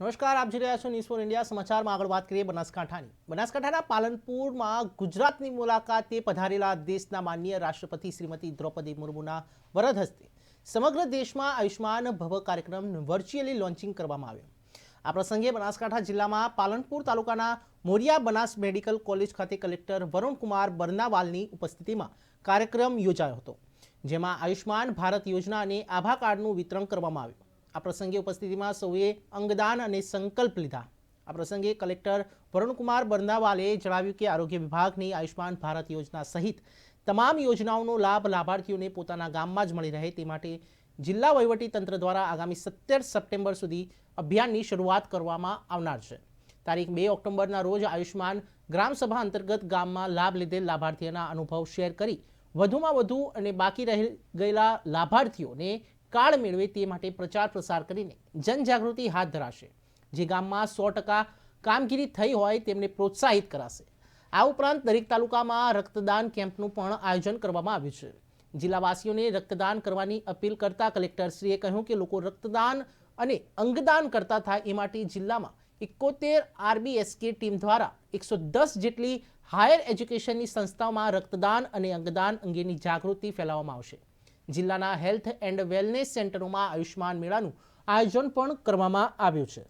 નમસ્કાર, આપ જોઈ રહ્યા છો ન્યૂઝ ફોર ઇન્ડિયા. સમાચારમાં આગળ વાત કરીએ બનાસકાંઠાની. બનાસકાંઠાના પાલનપુરમાં ગુજરાતની મુલાકાતે પધારેલા દેશના માનનીય રાષ્ટ્રપતિ શ્રીમતી દ્રૌપદી મુર્મુના વરદ હસ્તે સમગ્ર દેશમાં આયુષ્માન ભવ કાર્યક્રમ વર્ચ્યુઅલી લોન્ચિંગ કરવામાં આવ્યો. આ પ્રસંગે બનાસકાંઠા જિલ્લામાં પાલનપુર તાલુકાના મોરિયા બનાસ મેડિકલ કોલેજ ખાતે કલેક્ટર વરુણકુમાર બરનાવાલની ઉપસ્થિતિમાં કાર્યક્રમ યોજાયો હતો, જેમાં આયુષ્માન ભારત યોજના અને આભા કાર્ડનું વિતરણ કરવામાં આવ્યું. આ પ્રસંગે ઉપસ્થિતિમાં સૌએ અંગદાન અને સંકલ્પ લીધા. આ પ્રસંગે કલેક્ટર વરુણકુમાર બરનાવાલે જણાવ્યું કે આરોગ્ય વિભાગની આયુષ્માન ભારત યોજના સહિત તમામ યોજનાઓનો લાભ લાભાર્થીઓને પોતાના ગામમાં જ મળી રહે તે માટે જિલ્લા વહીવટી તંત્ર દ્વારા આગામી 17 સપ્ટેમ્બર સુધી અભિયાનની શરૂઆત કરવામાં આવનાર છે. તારીખ 2 ઓક્ટોબરના રોજ આયુષ્માન ગ્રામસભા અંતર્ગત ગામમાં લાભ લીધેલ લાભાર્થીઓના અનુભવ શેર કરી વધુમાં વધુ અને બાકી રહી ગયેલા લાભાર્થીઓને કાર્ડ મેળવે તે માટે પ્રચાર પ્રસાર કરીને જનજાગૃતિ હાથ ધરાશે. જે ગામમાં 100% કામગીરી થઈ હોય તેમને પ્રોત્સાહિત કરાશે. આ ઉપરાંત દરેક તાલુકામાં રક્તદાન કેમ્પનું પણ આયોજન કરવામાં આવ્યું છે. જિલ્લાવાસીઓને રક્તદાન કરવાની અપીલ કરતા કલેક્ટરશ્રીએ કહ્યું કે લોકો રક્તદાન અને અંગદાન કરતા થાય એ માટે જિલ્લામાં 71 RBSK ટીમ દ્વારા 110 જેટલી હાયર એજ્યુકેશનની સંસ્થાઓમાં રક્તદાન અને અંગદાન અંગેની જાગૃતિ ફેલાવવામાં આવશે. જિલ્લાના હેલ્થ એન્ડ વેલનેસ સેન્ટરોમાં આયુષ્માન મેળાનું આયોજન પણ કરવામાં આવ્યું છે.